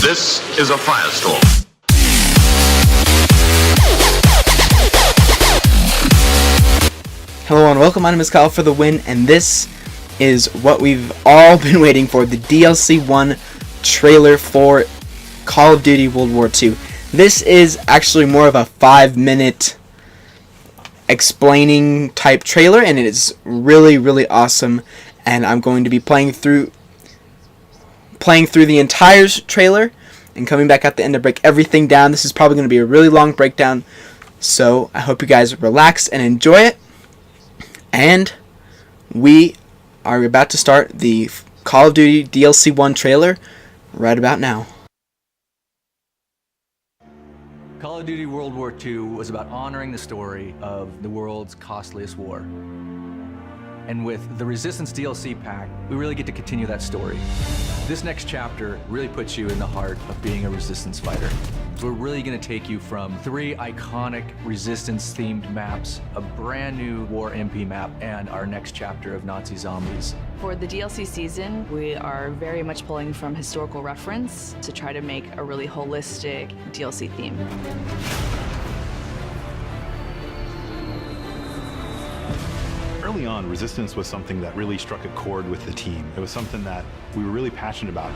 This is a firestorm. Hello and welcome, my name is Kyle for the win, and this is what we've all been waiting for, the DLC 1 trailer for Call of Duty World War II. This is actually more of a 5-minute explaining type trailer, and it is really awesome, and I'm going to be playing through the entire trailer and coming back at the end to break everything down. This is probably going to be a really long breakdown, so I hope you guys relax and enjoy it. And we are about to start the Call of Duty DLC 1 trailer right about now. Call of Duty World War II was about honoring the story of the world's costliest war. And with the Resistance DLC pack, we really get to continue that story. This next chapter really puts you in the heart of being a Resistance fighter. We're really gonna take you from 3 iconic Resistance-themed maps, a brand new War MP map, and our next chapter of Nazi zombies. For the DLC season, we are very much pulling from historical reference to try to make a really holistic DLC theme. Early on, Resistance was something that really struck a chord with the team. It was something that we were really passionate about.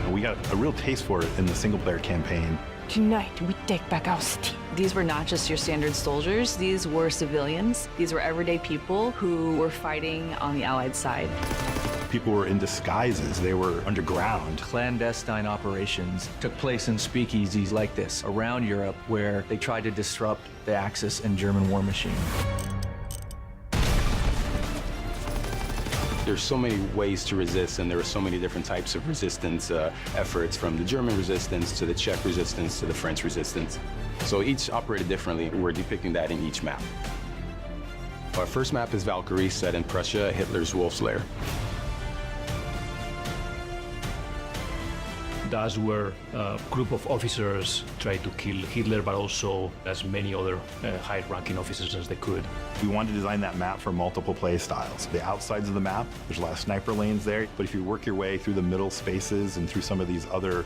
And we got a real taste for it in the single-player campaign. Tonight, we take back our city. These were not just your standard soldiers, these were civilians. These were everyday people who were fighting on the Allied side. People were in disguises. They were underground. Clandestine operations took place in speakeasies like this around Europe, where they tried to disrupt the Axis and German war machine. There's so many ways to resist, and there are so many different types of resistance efforts, from the German resistance to the Czech resistance to the French resistance. So each operated differently. We're depicting that in each map. Our first map is Valkyrie, set in Prussia, Hitler's Wolf's Lair. That's where a group of officers tried to kill Hitler, but also as many other high-ranking officers as they could. We wanted to design that map for multiple play styles. The outsides of the map, there's a lot of sniper lanes there, but if you work your way through the middle spaces and through some of these other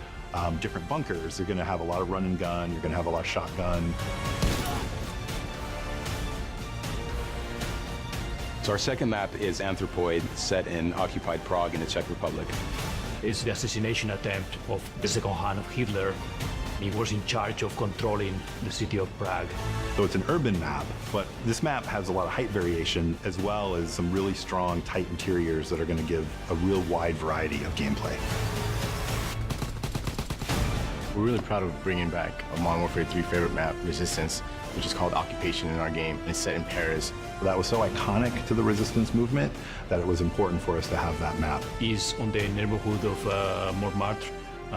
different bunkers, you're gonna have a lot of run and gun, you're gonna have a lot of shotgun. So our second map is Anthropoid, set in occupied Prague in the Czech Republic. It's the assassination attempt of the second hand of Hitler. He was in charge of controlling the city of Prague. So it's an urban map, but this map has a lot of height variation, as well as some really strong, tight interiors that are gonna give a real wide variety of gameplay. We're really proud of bringing back a Modern Warfare 3 favorite map, Resistance, which is called Occupation in our game. It's set in Paris. That was so iconic to the Resistance movement that it was important for us to have that map. It's on the neighborhood of Montmartre,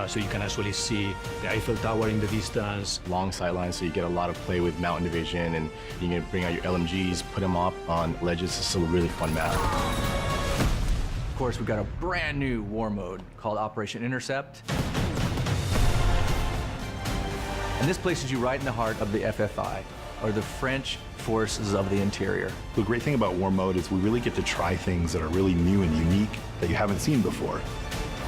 so you can actually see the Eiffel Tower in the distance. Long sightlines, so you get a lot of play with mountain division, and you can bring out your LMGs, put them up on ledges. It's a really fun map. Of course, we've got a brand new war mode called Operation Intercept. And this places you right in the heart of the FFI, or the French Forces of the Interior. The great thing about War Mode is we really get to try things that are really new and unique that you haven't seen before.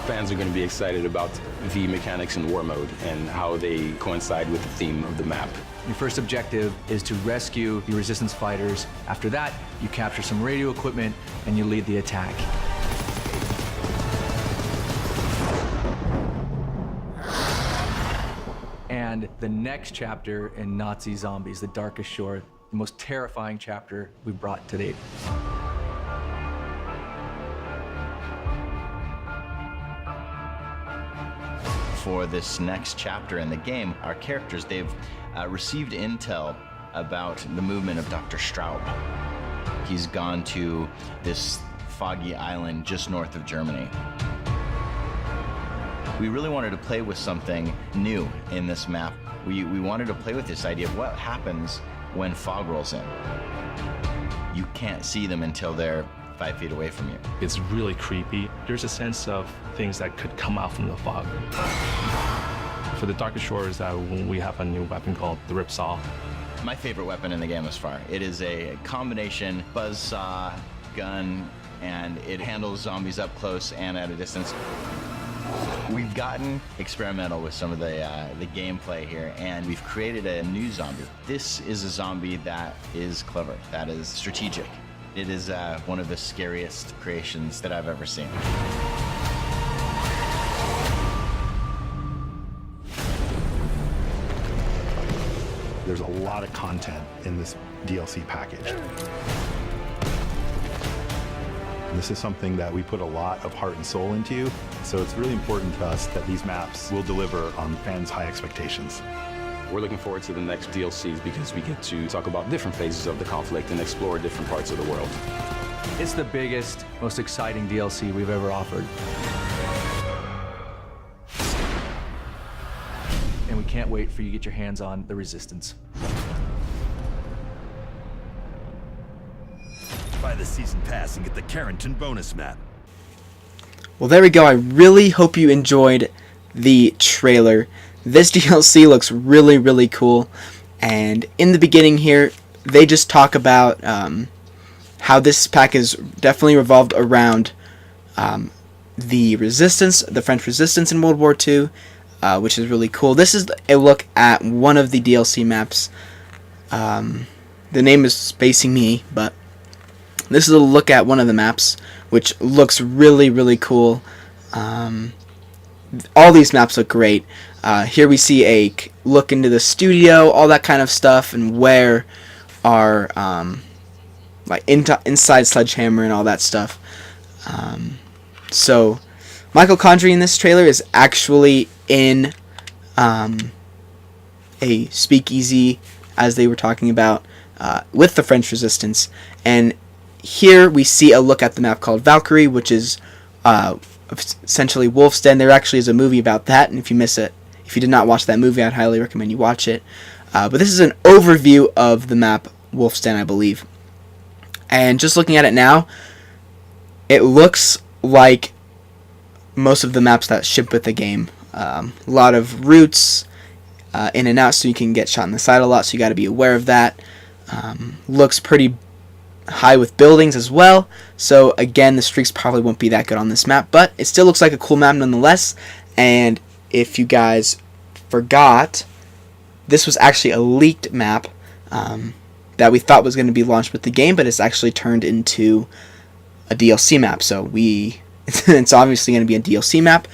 Fans are going to be excited about the mechanics in War Mode and how they coincide with the theme of the map. Your first objective is to rescue your Resistance fighters. After that, you capture some radio equipment and you lead the attack. And the next chapter in Nazi Zombies, The Darkest Shore, the most terrifying chapter we've brought to date. For this next chapter in the game, our characters, they've received intel about the movement of Dr. Straub. He's gone to this foggy island just north of Germany. We really wanted to play with something new in this map. We wanted to play with this idea of what happens when fog rolls in. You can't see them until they're 5 feet away from you. It's really creepy. There's a sense of things that could come out from the fog. For the Darkest Shores, we have a new weapon called the Ripsaw. My favorite weapon in the game thus far. It is a combination buzzsaw, gun, and it handles zombies up close and at a distance. We've gotten experimental with some of the gameplay here, and we've created a new zombie. This is a zombie that is clever, that is strategic. It is one of the scariest creations that I've ever seen. There's a lot of content in this DLC package. And this is something that we put a lot of heart and soul into, so it's really important to us that these maps will deliver on fans' high expectations. We're looking forward to the next DLCs because we get to talk about different phases of the conflict and explore different parts of the world. It's the biggest, most exciting DLC we've ever offered. And we can't wait for you to get your hands on the Resistance. Buy the season pass and get the Carrington bonus map. Well, there we go. I really hope you enjoyed the trailer. This DLC looks really, really cool. And in the beginning here, they just talk about how this pack is definitely revolved around the Resistance, the French Resistance in World War II, which is really cool. This is a look at one of the DLC maps. The name is spacing me, but this is a look at one of the maps, which looks really, really cool. All these maps look great. Here we see a look into the studio, all that kind of stuff, and where are like inside Sledgehammer and all that stuff. So Michael Condrey in this trailer is actually in a speakeasy, as they were talking about, with the French Resistance. And here we see a look at the map called Valkyrie, which is essentially Wolf's Den. There actually is a movie about that, and if you did not watch that movie, I'd highly recommend you watch it. But this is an overview of the map Wolf's Den, I believe. And just looking at it now, it looks like most of the maps that ship with the game. A lot of routes in and out, so you can get shot in the side a lot, so you got to be aware of that. Looks pretty high with buildings as well, so again, the streaks probably won't be that good on this map, but it still looks like a cool map nonetheless. And if you guys forgot, this was actually a leaked map that we thought was going to be launched with the game, but it's actually turned into a DLC map, so it's obviously going to be a DLC map.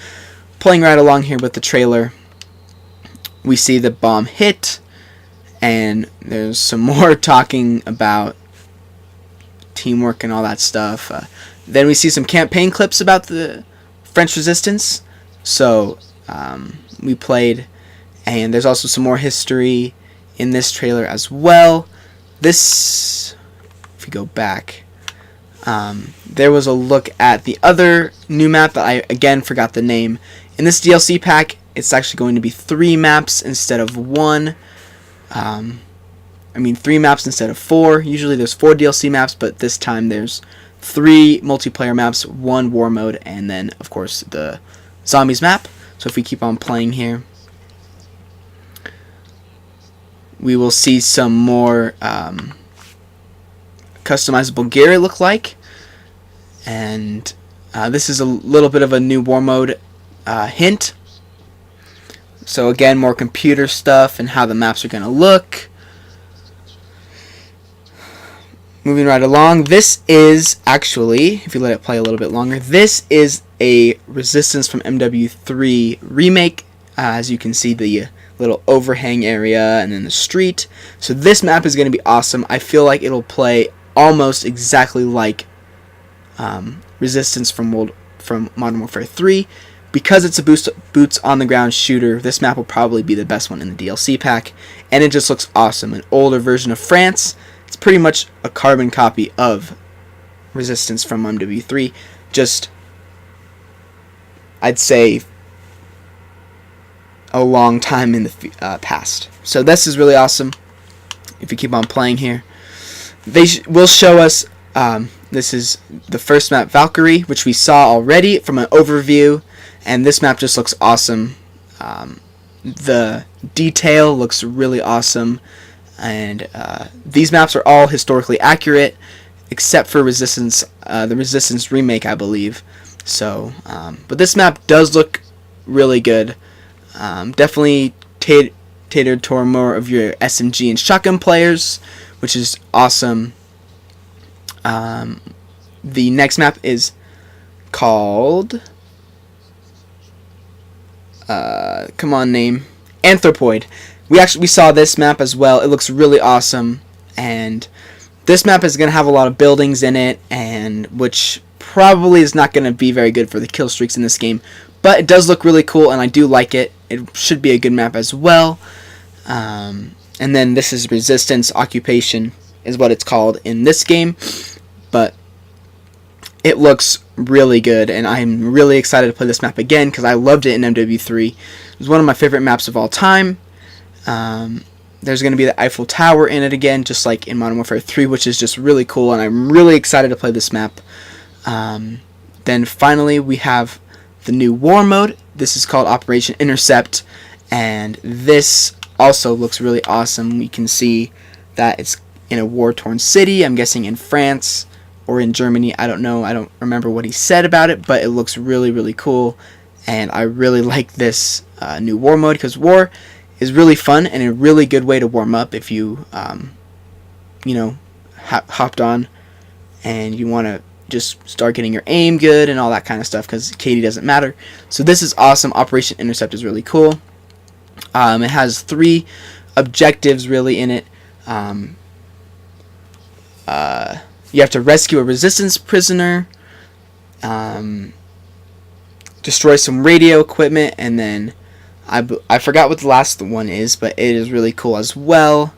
Playing right along here with the trailer, we see the bomb hit, and there's some more talking about teamwork and all that stuff. Then we see some campaign clips about the French Resistance. So we played, and there's also some more history in this trailer as well. This, if you go back, there was a look at the other new map that I again forgot the name. In this DLC pack, it's actually going to be 3 maps instead of 1. 3 maps instead of 4. Usually there's 4 DLC maps, but this time there's 3 multiplayer maps, 1 war mode, and then, of course, the zombies map. So if we keep on playing here, we will see some more customizable gear, it look like. And this is a little bit of a new war mode hint. So again, more computer stuff and how the maps are going to look. Moving right along, this is actually, if you let it play a little bit longer, this is a Resistance from MW3 remake. As you can see, the little overhang area and then the street. So this map is going to be awesome. I feel like it'll play almost exactly like Resistance from Modern Warfare 3. Because it's a boots on the ground shooter, this map will probably be the best one in the DLC pack. And it just looks awesome. An older version of France. It's pretty much a carbon copy of Resistance from MW3, just, I'd say, a long time in the past. So this is really awesome. If you keep on playing here, they will show us, this is the first map, Valkyrie, which we saw already from an overview, and this map just looks awesome. The detail looks really awesome. And these maps are all historically accurate, except for Resistance, the Resistance remake, I believe. So, but this map does look really good. Definitely catered toward more of your SMG and shotgun players, which is awesome. The next map is called come on, name, Anthropoid. We saw this map as well. It looks really awesome, and this map is going to have a lot of buildings in it, and which probably is not going to be very good for the kill streaks in this game, but it does look really cool, and I do like it. It should be a good map as well. And then this is Resistance Occupation is what it's called in this game, but it looks really good, and I'm really excited to play this map again because I loved it in MW3. It was one of my favorite maps of all time. There's going to be the Eiffel Tower in it again, just like in Modern Warfare 3, which is just really cool, and I'm really excited to play this map. Then finally, we have the new war mode. This is called Operation Intercept, and this also looks really awesome. You can see that it's in a war-torn city. I'm guessing in France or in Germany. I don't know. I don't remember what he said about it, but it looks really, really cool, and I really like this new war mode because war is really fun and a really good way to warm up if you, hopped on and you want to just start getting your aim good and all that kind of stuff because KD doesn't matter. So this is awesome. Operation Intercept is really cool. It has 3 objectives really in it. You have to rescue a resistance prisoner, destroy some radio equipment, and then I forgot what the last one is, but it is really cool as well.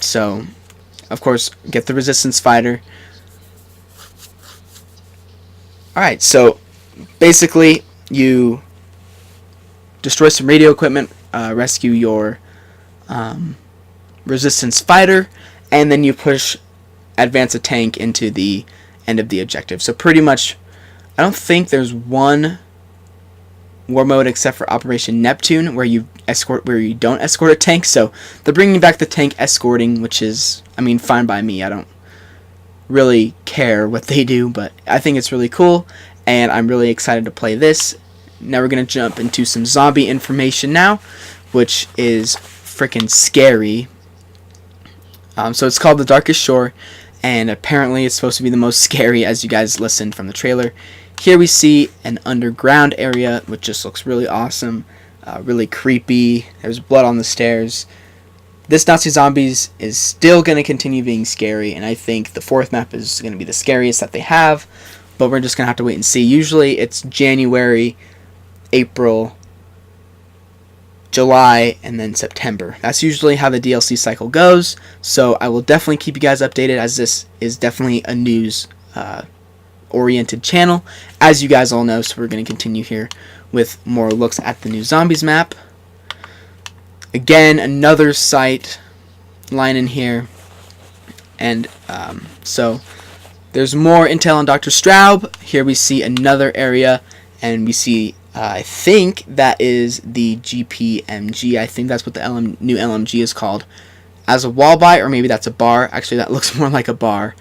So, of course, get the resistance fighter. Alright, so basically you destroy some radio equipment, rescue your resistance fighter, and then you advance a tank into the end of the objective. So pretty much, I don't think there's one war mode except for Operation Neptune where you don't escort a tank. So they're bringing back the tank escorting, which is, I mean, fine by me. I don't really care what they do, but I think it's really cool, and I'm really excited to play this. Now we're going to jump into some zombie information now, which is freaking scary. So it's called The Darkest Shore, and apparently it's supposed to be the most scary, as you guys listened from the trailer. Here we see an underground area, which just looks really awesome, really creepy. There's blood on the stairs. This Nazi Zombies is still going to continue being scary, and I think the 4th map is going to be the scariest that they have, but we're just going to have to wait and see. Usually it's January, April, July, and then September. That's usually how the DLC cycle goes, so I will definitely keep you guys updated, as this is definitely a news oriented channel, as you guys all know. So we're going to continue here with more looks at the new Zombies map. Again, another site line in here, and so there's more intel on Dr. Straub. Here we see another area, and we see I think that is the GPMG. I think that's what the new LMG is called, as a wall buy, or maybe that's a bar. Actually, that looks more like a bar.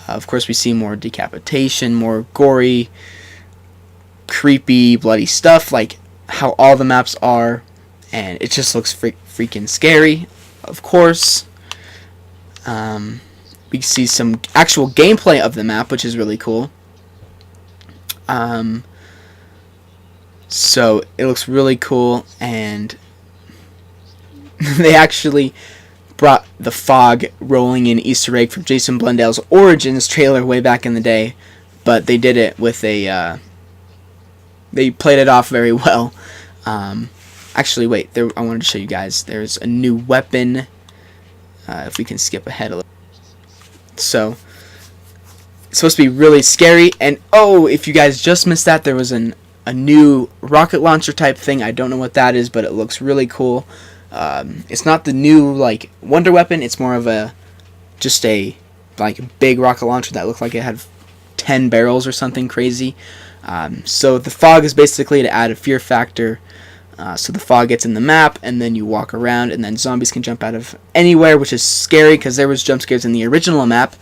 Of course, we see more decapitation, more gory, creepy, bloody stuff, like how all the maps are, and it just looks freaking scary, of course. We see some actual gameplay of the map, which is really cool. So it looks really cool, and they actually brought the fog rolling in Easter egg from Jason Blundell's Origins trailer way back in the day, but they did it with a they played it off very well. Actually, wait, I wanted to show you guys, there's a new weapon, if we can skip ahead a little. So it's supposed to be really scary, and oh, if you guys just missed that, there was a new rocket launcher type thing. I don't know what that is, but it looks really cool. It's not the new like wonder weapon. It's more of just a big rocket launcher that looked like it had 10 barrels or something crazy. So the fog is basically to add a fear factor. So the fog gets in the map, and then you walk around, and then zombies can jump out of anywhere, which is scary because there was jump scares in the original map,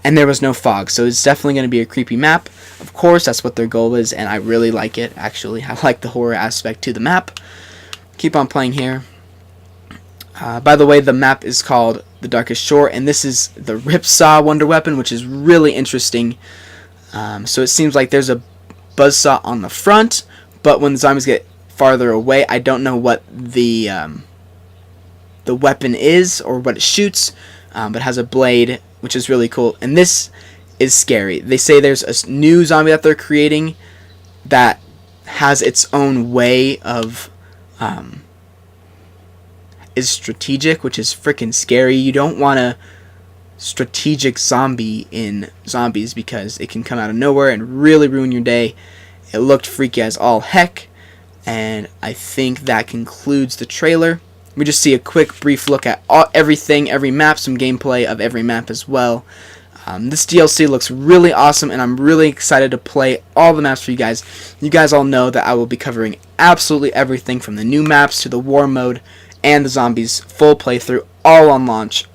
and there was no fog, so it's definitely going to be a creepy map. Of course, that's what their goal is, and I really like it, actually. I like the horror aspect to the map. Keep on playing here. By the way, the map is called The Darkest Shore, and this is the Ripsaw Wonder Weapon, which is really interesting. So it seems like there's a buzzsaw on the front, but when the zombies get farther away, I don't know what the weapon is or what it shoots, but it has a blade, which is really cool. And this is scary. They say there's a new zombie that they're creating that has its own way of is strategic, which is freaking scary. You don't want a strategic zombie in zombies because it can come out of nowhere and really ruin your day. It looked freaky as all heck, and I think that concludes the trailer. We just see a quick brief look at everything, every map, some gameplay of every map as well. This DLC looks really awesome, and I'm really excited to play all the maps for you guys. You guys all know that I will be covering absolutely everything from the new maps to the war mode and the zombies full playthrough, all on launch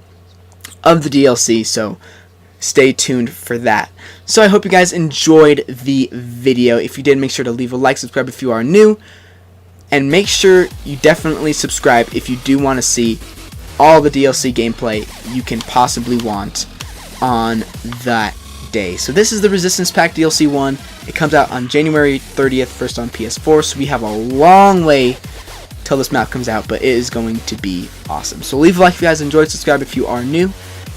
of the DLC, so stay tuned for that. So I hope you guys enjoyed the video. If you did, make sure to leave a like, subscribe if you are new, and make sure you definitely subscribe if you do want to see all the DLC gameplay you can possibly want on that day. So this is the Resistance Pack DLC 1. It comes out on January 30th, first on PS4, so we have a long way till this map comes out, but it is going to be awesome. So leave a like if you guys enjoyed, subscribe if you are new,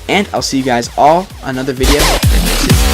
and I'll see you guys all on another video.